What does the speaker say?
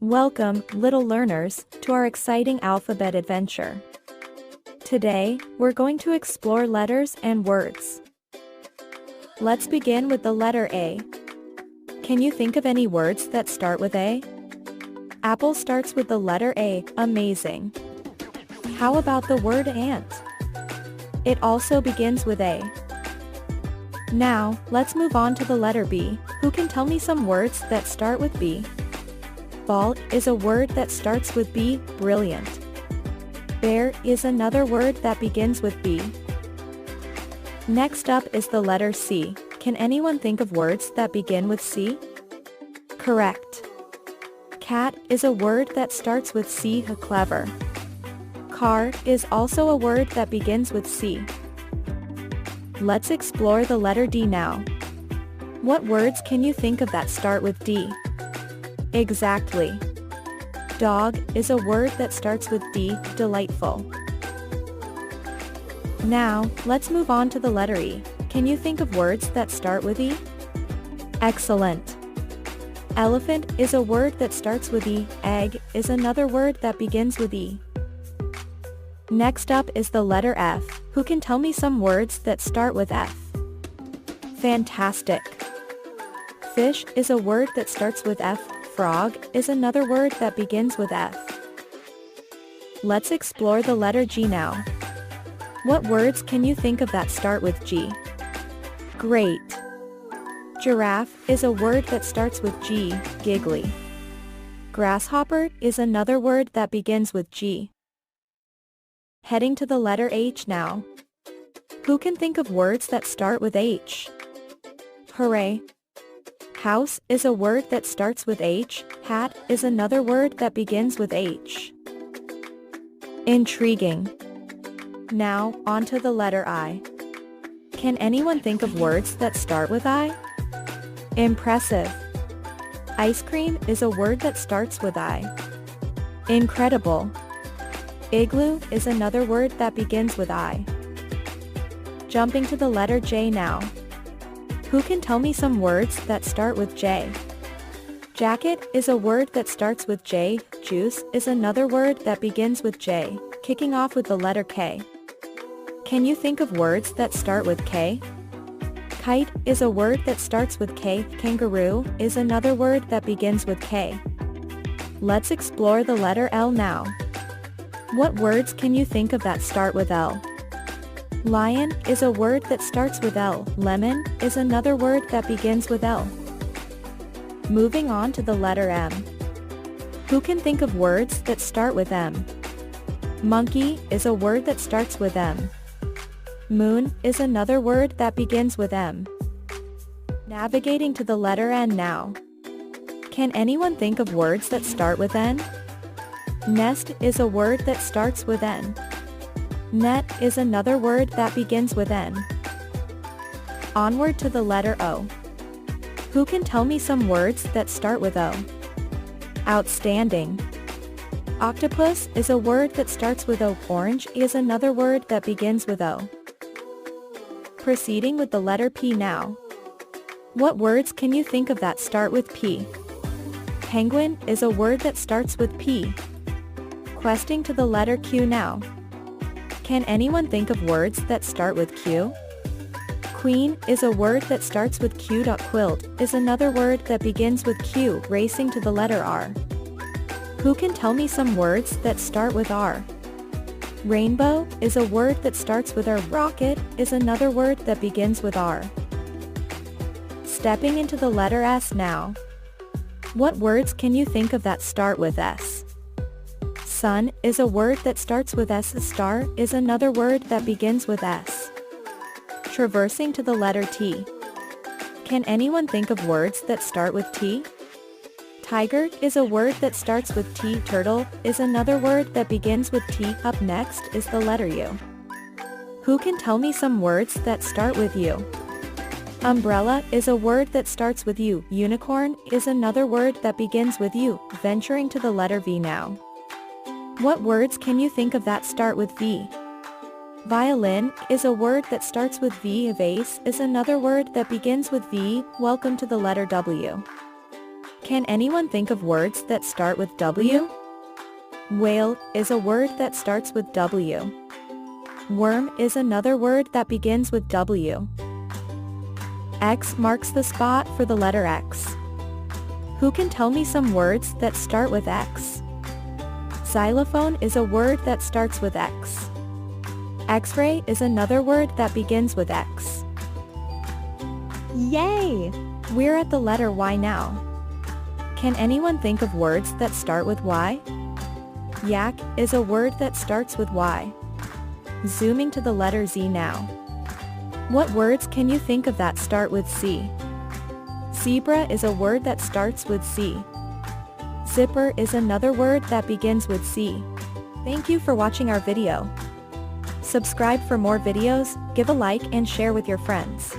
Welcome, little learners, to our exciting alphabet adventure. Today, we're going to explore letters and words. Let's begin with the letter A. Can you think of any words that start with A? Apple starts with the letter A, amazing. How about the word ant? It also begins with A. Now, let's move on to the letter B. Who can tell me some words that start with B? Ball is a word that starts with B, brilliant. Bear is another word that begins with B. Next up is the letter C. Can anyone think of words that begin with C? Correct. Cat is a word that starts with C, clever. Car is also a word that begins with C. Let's explore the letter D now. What words can you think of that start with D? Exactly. Dog is a word that starts with D, delightful. Now, let's move on to the letter E. Can you think of words that start with E? Excellent. Elephant is a word that starts with E. Egg is another word that begins with E. Next up is the letter F. Who can tell me some words that start with F? Fantastic. Fish is a word that starts with F. Frog is another word that begins with F. Let's explore the letter G now. What words can you think of that start with G? Great. Giraffe is a word that starts with G, giggly. Grasshopper is another word that begins with G. Heading to the letter H now. Who can think of words that start with H? Hooray! House is a word that starts with H. Hat is another word that begins with H. Intriguing. Now, on to the letter I. Can anyone think of words that start with I? Impressive. Ice cream is a word that starts with I. Incredible. Igloo is another word that begins with I. Jumping to the letter J now. Who can tell me some words that start with J? Jacket is a word that starts with J. Juice is another word that begins with J, kicking off with the letter K. Can you think of words that start with K? Kite is a word that starts with K. Kangaroo is another word that begins with K. Let's explore the letter L now. What words can you think of that start with L? Lion is a word that starts with L. Lemon is another word that begins with L. Moving on to the letter M. Who can think of words that start with M? Monkey is a word that starts with M. Moon is another word that begins with M. Navigating to the letter N now. Can anyone think of words that start with N? Nest is a word that starts with N. Net is another word that begins with N. Onward to the letter O. Who can tell me some words that start with O? Outstanding. Octopus is a word that starts with O. Orange is another word that begins with O. Proceeding with the letter P now. What words can you think of that start with P? Penguin is a word that starts with P. Questing to the letter Q now. Can anyone think of words that start with Q? Queen is a word that starts with Q. Quilt is another word that begins with Q. Racing to the letter R. Who can tell me some words that start with R? Rainbow is a word that starts with R. Rocket is another word that begins with R. Stepping into the letter S now. What words can you think of that start with S? Sun is a word that starts with S. Star is another word that begins with S. Traversing to the letter T. Can anyone think of words that start with T? Tiger is a word that starts with T. Turtle is another word that begins with T. Up next is the letter U. Who can tell me some words that start with U? Umbrella is a word that starts with U. Unicorn is another word that begins with U. Venturing to the letter V now. What words can you think of that start with V? Violin is a word that starts with V. Vase is another word that begins with V. Welcome to the letter W. Can anyone think of words that start with W? Whale is a word that starts with W. Worm is another word that begins with W. X marks the spot for the letter X. Who can tell me some words that start with X? Xylophone is a word that starts with X. X-ray is another word that begins with X. Yay! We're at the letter Y now. Can anyone think of words that start with Y? Yak is a word that starts with Y. Zooming to the letter Z now. What words can you think of that start with C? Zebra is a word that starts with C. Zipper is another word that begins with C. Thank you for watching our video. Subscribe for more videos, give a like and share with your friends.